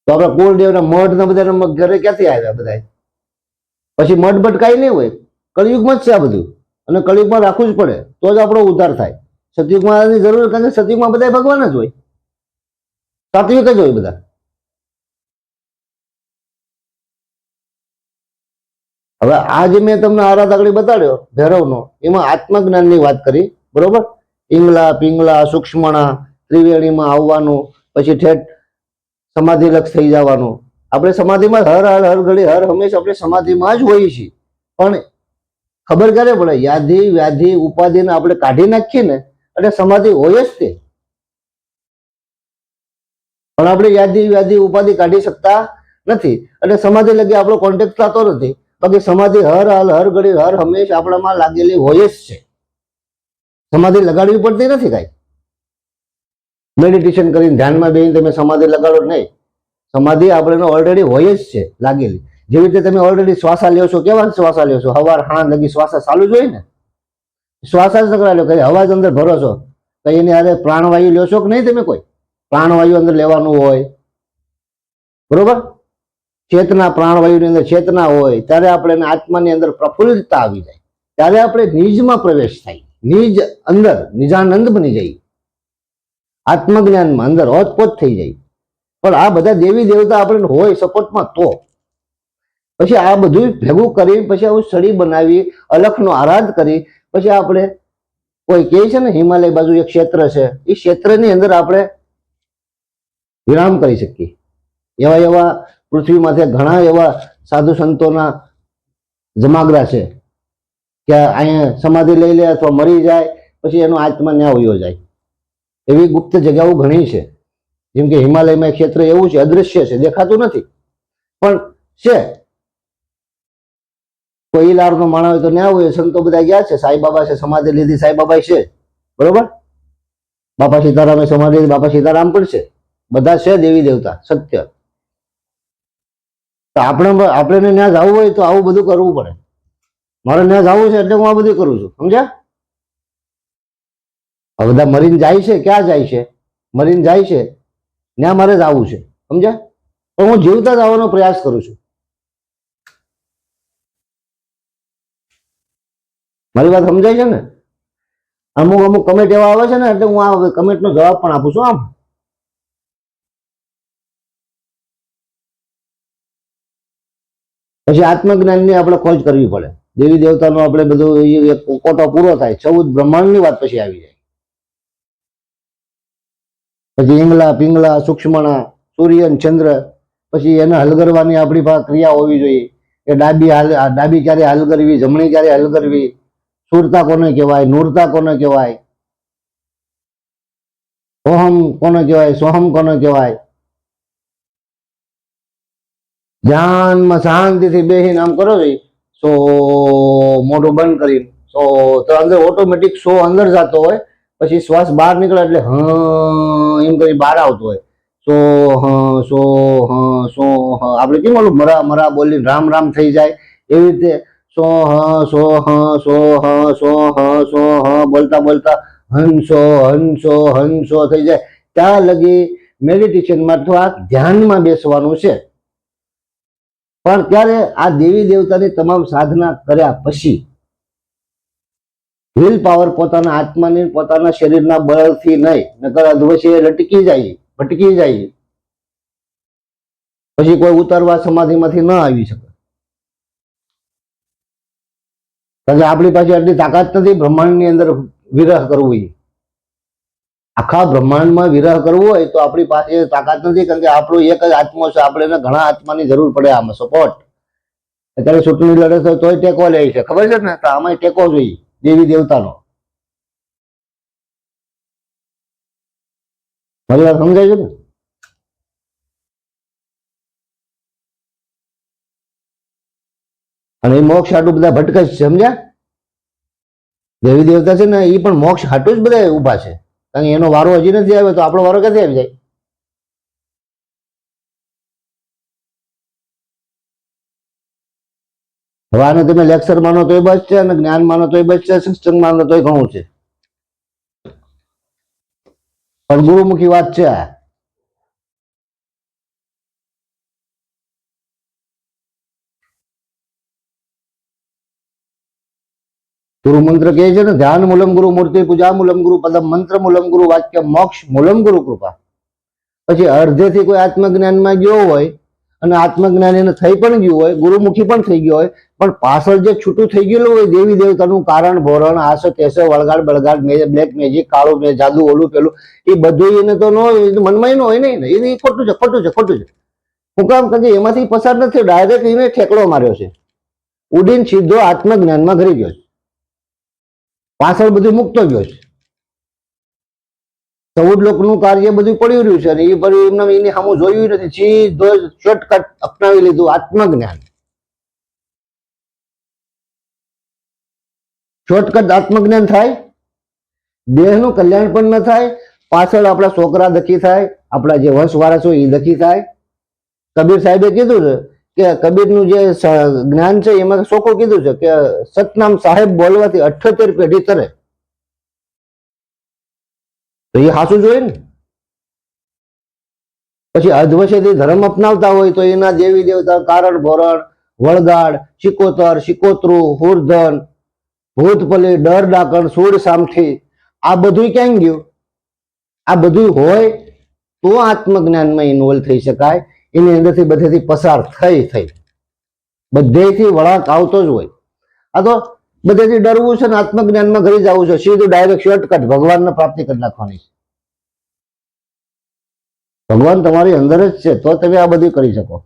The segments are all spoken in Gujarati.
તો આપણે કુળદેવના મઠ ને બધા ઘરે ક્યાંથી આવ્યા બધા? પછી મઠ બટ કઈ નહીં હોય, કળિયુગમાં જ છે આ બધું, અને કળિયુગમાં રાખવું જ પડે તો જ આપણો ઉદ્ધાર થાય. સતયુગમાં જરૂર, કારણ કે સતયુગમાં બધા ભગવાન જ હોય, સાત્વિક જ હોય બધા. હવે આ જે મેં તમને આરા દાખલી બતાડ્યો ભૈરવનો, એમાં આત્મજ્ઞાનની વાત કરી, બરોબર? પિંગલા પિંગલા સૂક્ષ્મણા ત્રિવેણીમાં આવવાનું, પછી ઠેઠ સમાધિ લક્ષ થઈ જવાનું. આપણે સમાધિમાં હર ઘડી હર હંમેશા આપણે સમાધિમાં જ હોઈએ છીએ, પણ ખબર ક્યારે પડે? યાધિ વ્યાધિ ઉપાધિને આપણે કાઢી નાખીએ ને એટલે સમાધિ હોય જ તે. પણ આપણે યાધિ વ્યાધિ ઉપાધિ કાઢી શકતા નથી, એટલે સમાધિ લગી આપણો કોન્ટેક્ટ થતો નથી. બાકી સમાધિ હર હાલ હર ઘડી હર હંમેશા આપણામાં લાગેલી હોય જ છે. સમાધિ લગાડવી પડતી નથી કાંઈ. મેડિટેશન કરીને ધ્યાનમાં બેસીને તમે સમાધિ લગાડો નહીં, સમાધિ આપણે ઓલરેડી હોય જ છે લાગેલી. જેવી રીતે તમે ઓલરેડી શ્વાસા લ્યો છો, કેવા શ્વાસા લ્યો છો? હવાર હાણ લગી શ્વાસા ચાલુ જ હોય ને, શ્વાસા જ નકરા લો, કઈ અવાજ અંદર ભરો છો, કઈ એની હારે પ્રાણવાયુ લ્યો છો કે નહીં? તમે કોઈ પ્રાણવાયુ અંદર લેવાનું હોય, બરોબર? ચેતના, પ્રાણવાયુની અંદર ચેતના હોય ત્યારે આપણે આત્માની અંદર પ્રફુલ્લતા આવી જાય, ત્યારે આપણે નિજમાં પ્રવેશ થાય, નિજ અંદર નિજાનંદ બની જાય, આત્મજ્ઞાનમાં અંદર ઓતપોત થઈ જાય. પણ આ બધા દેવી દેવતા આપણે હોય સપોર્ટમાં, તો પછી આ બધું ભેગું કરી પછી આવું સડી બનાવી, અલખનો આરાધ કરી, પછી આપણે કોઈ કહે છે ને હિમાલય બાજુ એક ક્ષેત્ર છે, એ ક્ષેત્રની અંદર આપણે વિરામ કરી શકીએ. એવા એવા પૃથ્વીમાંથી ઘણા એવા સાધુ સંતોના જમાગરા છે કે અહીંયા સમાધિ લઈ લે અથવા મરી જાય પછી એનો આત્મા ન્યા વયો જાય. એવી ગુપ્ત જગ્યાઓ ઘણી છે. જેમ કે હિમાલયમાં એક ક્ષેત્ર એવું છે, અદૃશ્ય છે, દેખાતું નથી પણ છે. કોઈ ઈલારનો માણસ હોય તો ન્યા હોય. સંતો બધા ગયા છે, સાંઈબાબા છે, સમાધિ લીધી સાંઈબાબા છે, બરોબર? બાપા સીતારામે સમાધિ લીધી, બાપા સીતારામ પણ છે, બધા છે દેવી દેવતા સત્ય. તો આપણે ત્યાં જવું હોય તો આવું બધું કરવું પડે. મારે ત્યાં જવું છે એટલે હું આ બધું કરું છું, સમજ્યા? આ બધા મરીને જાય છે, ક્યાં જાય છે? મરીને જાય છે, ત્યાં મારે જવું છે, સમજ્યા? પણ હું જીવતા જવાનો પ્રયાસ કરું છું. મારી વાત સમજાય છે ને? અમુક અમુક કમેન્ટ એવા આવે છે ને એટલે હું આ કમેન્ટનો જવાબ પણ આપું છું. આમ પછી આત્મજ્ઞાનની આપણે ખોજ કરવી પડે. દેવી દેવતાનો આપણે બધું કોટો પૂરો થાય, 14 બ્રહ્માંડની વાત પછી આવી જાય. પછી ઈંગલા પિંગલા સૂક્ષ્મણા સૂર્ય ચંદ્ર, પછી એને હલગરવાની આપણી પાસે ક્રિયા હોવી જોઈએ કે ડાબી ક્યારે હલ કરવી, જમણી ક્યારે હલ કરવી, સુરતા કોને કહેવાય, નૂરતા કોને કહેવાય, ઓહમ કોને કહેવાય, સોહમ કોને કહેવાય. ધ્યાનમાં શાંતિથી બેસીને આમ કરો છો, સો મોઢું બંધ કરીને તો અંદર ઓટોમેટિક સો અંદર જતો હોય, પછી શ્વાસ બહાર નીકળે એટલે એમ કરી બહાર આવતો હોય. સો સો આપણે કેમ ઓલું મરા મરા બોલીને રામ રામ થઈ જાય, એવી રીતે સો બોલતા બોલતા હંસો હંસો હંસો થઈ જાય. ત્યાં લગી મેડિટેશનમાં અથવા ધ્યાનમાં બેસવાનું છે. પણ ત્યારે આ દેવી દેવતાની તમામ સાધના કર્યા પછી વિલ પાવર પોતાના આત્માની પોતાના શરીરના બળથી નહીં, નકર અધવચ્ચે લટકી જાય, ભટકી જાય, પછી કોઈ ઉતારવા સમાધિમાંથી ન આવી શકે. કારણ કે આપણી પાસે આટલી તાકાત નથી બ્રહ્માંડની અંદર વિરહ કરવું. આખા બ્રહ્માંડમાં વિરહ કરવો હોય તો આપણી પાસે તાકાત નથી, કારણ કે આપણો એક જ આત્મા છે. આપણે ઘણા આત્માની જરૂર પડે આમાં સપોર્ટ. અત્યારે ચૂંટણી લડે તોય ટેકો લે છે, ખબર છે ને? તો આમાં ટેકો જોઈએ દેવી દેવતાનો. મારી વાત સમજાય છે ને? અને એ મોક્ષ હાટું બધા ભટકે છે, સમજ્યા? દેવી દેવતા છે ને એ પણ મોક્ષ હાટું જ બધા ઉભા છે, કારણ કે એનો વારો હજી નથી આવ્યો તો આપણો વારો ક્યાંથી આવી જાય? હવે આને તમે લેક્ચર માનો તોય બસ છે, અને જ્ઞાન માનો તોય બસ છે, સત્સંગ માનો તોય ઘણું છે. પણ ગુરુમુખી વાત છે આ. ગુરુ મંત્ર કહે છે ને, ધ્યાન મૂલમ ગુરુ મૂર્તિ પૂજા મૂલમ ગુરુ પદમ મંત્ર મૂલમ ગુરુ વાક્ય મોક્ષ મૂલમ ગુરુ કૃપા. પછી અડધેથી કોઈ આત્મજ્ઞાનમાં ગયો હોય અને આત્મજ્ઞાન એને થઈ પણ ગયું હોય, ગુરુમુખી પણ થઈ ગયો હોય, પણ પાછળ જે છૂટું થઈ ગયેલું હોય દેવી દેવતાનું કારણ ભોરણ આસ તેસ વળગાડ બળગાડ બ્લેક મેજિક કાળું મેં જાદુ ઓલું પેલું એ બધું એને તો મનમાં ન હોય નહીં ને, એને ખોટું છે ખોટું છે ખોટું છે. હું કામ કે એમાંથી પસાર નથી, ડાયરેક્ટ એને ઠેકડો માર્યો છે, ઉડીને સીધો આત્મજ્ઞાનમાં ઘરી ગયો છે, પાછળ બધું મુકતો ગયો છે. 14 લોકનું કાર્ય બધું પડ્યું રહ્યું છે અને એ બધું એમને સામું જોયું નથી, સીધો શોર્ટકટ અપનાવી લીધું આત્મજ્ઞાન. શોર્ટકટ આત્મજ્ઞાન થાય, દેહનું કલ્યાણ પણ ન થાય, પાછળ આપણા છોકરા દખી થાય, આપણા જે વંશ વારસો એ દખી થાય. કબીર સાહેબે કીધું છે કે કબીરનું જે જ્ઞાન છે એમાં ચોખ્ખું કીધું છે કે સતનામ સાહેબ બોલવાથી 78 પેઢી તરે. તો એ સાચું જોઈએ ને. પછી અધવશેથી ધર્મ અપનાવતા હોય તો એના દેવી દેવતા કારણ ભોરણ વળગાડ શિકોતર શિકોતરું હુરધન ભૂતપલી ડર ડાકણ સૂળ સામઠી આ બધું ક્યાં ગયું? આ બધું હોય તો આત્મજ્ઞાનમાં ઇન્વોલ્વ થઈ શકાય. એની અંદરથી બધેથી પસાર થઈ બધેથી વળાંક આવતો જ હોય. આ તો બધેથી ડરવું છે ને આત્મજ્ઞાનમાં ઘરી જવું છે, સીધું ડાયરેક્ટ શોર્ટકટ ભગવાનને પ્રાપ્તિ કરી નાખવાની છે. ભગવાન તમારી અંદર જ છે તો તમે આ બધું કરી શકો.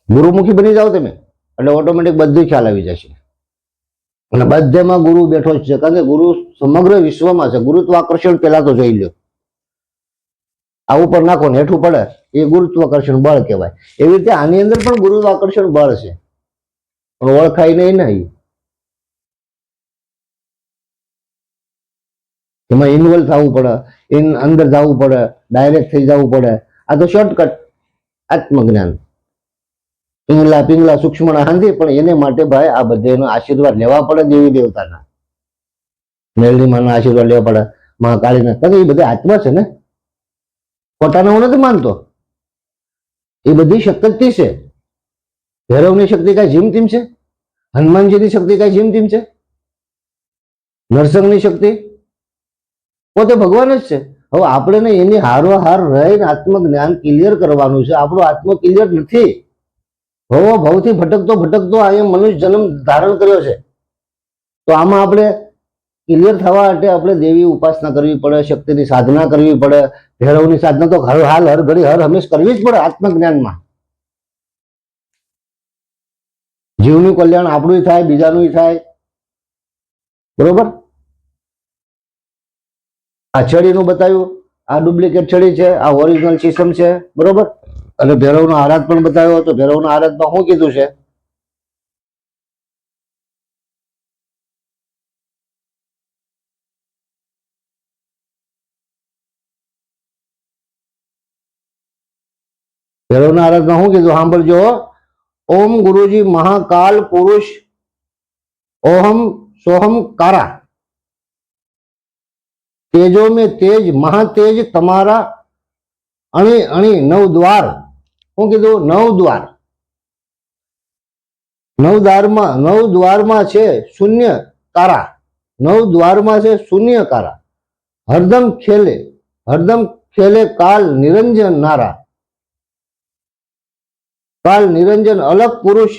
ગુરુમુખી બની જાઓ તમે એટલે ઓટોમેટિક બધું ખ્યાલ આવી જશે. અને બધેમાં ગુરુ બેઠો જ છે, કારણ કે ગુરુ સમગ્ર વિશ્વમાં છે. ગુરુત્વાકર્ષણ પેલા તો જોઈ લો, આ ઉપર નાખો ને હેઠું પડે એ ગુરુત્વાકર્ષણ બળ કહેવાય. એવી રીતે આની અંદર પણ ગુરુત્વાકર્ષણ બળ છે, પણ ઓળખાય નહીં ને. એમાં ઇન્વોલ્વ થવું પડે, અંદર જવું પડે, ડાયરેક્ટ થઈ જવું પડે. આ તો શોર્ટકટ આત્મજ્ઞાન. પિંગલા પિંગલા સૂક્ષ્મ હાંધી, પણ એને માટે ભાઈ આ બધાનો આશીર્વાદ લેવા પડે દેવી દેવતાના. મેલડી માના આશીર્વાદ લેવા પડે, મહાકાળીના, કારણ કે એ બધા આત્મા છે ને, પોતાના હું નથી માનતો. એ બધી શક્તિ છે. ભૈરવની શક્તિ કઈ જીમ તીમ છે? હનુમાનજીની શક્તિ કઈ જીમ તીમ છે? નરસિંહની શક્તિ પોતે ભગવાન જ છે. હવે આપણે એની હારોહાર રહીને આત્મજ્ઞાન ક્લિયર કરવાનું છે. આપણો આત્મ ક્લિયર નથી. ભવથી ભટકતો અહીંયા મનુષ્ય જન્મ ધારણ કર્યો છે. તો આમાં આપણે ક્લિયર થવા માટે આપણે દેવી ઉપાસના કરવી પડે, શક્તિની સાધના કરવી પડે. ભૈરવની સાધના તો હર ઘડી હર હંમેશ કરવી જ પડે આત્મજ્ઞાનમાં. જીવનું કલ્યાણ આપણું થાય, બીજાનું થાય. બરોબર. આ છડીનું બતાવ્યું, આ ડુપ્લિકેટ છડી છે, આ ઓરિજિનલ સિસ્ટમ છે. બરોબર. અને ભૈરવનો આરાધ પણ બતાવ્યો હતો. ભૈરવના આરાધમાં શું કીધું છે? ભૈરવના આરાધમાં શું કીધું સાંભળજો. ઓમ ગુરુજી મહાકાલ પુરુષ ઓહમ સોહમ કારા તેજો में तेज महातेज તમારા અણી અણી નવ દ્વાર. શું કીધું? નવ દ્વારમાં છે શૂન્ય કારા. 9 દ્વારમાં છે શૂન્ય કારા. હરદમ ખેલે કાલ નિરંજન નારા. काल निरंजन अलग पुरुष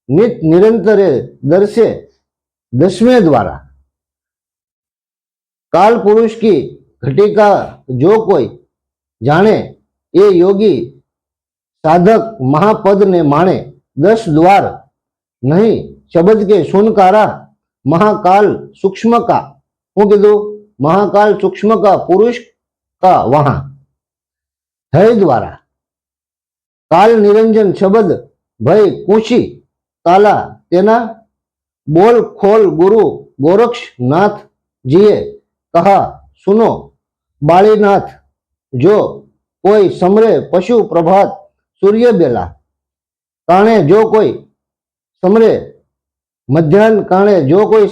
नित निरंतरे दर्शे 10वें द्वारा. काल पुरुष की घटिका जो कोई जाने ये योगी साधक महापद ने माने. 10 द्वार नहीं शब्द के सुनकारा. महाकाल सूक्ष्म का. હું કીધું? महाकाल सूक्ष्म का पुरुष का वहां है द्वारा. काल निरंजन शब्द भय कूशी काला तेना बोल खोल गुरु गोरक्ष नाथ जीए कहा सुनो बालीनाथ. जो कोई समरे पशु प्रभात सूर्य बेला काणे जो कोई समरे मध्यान्ह काणे जो कोई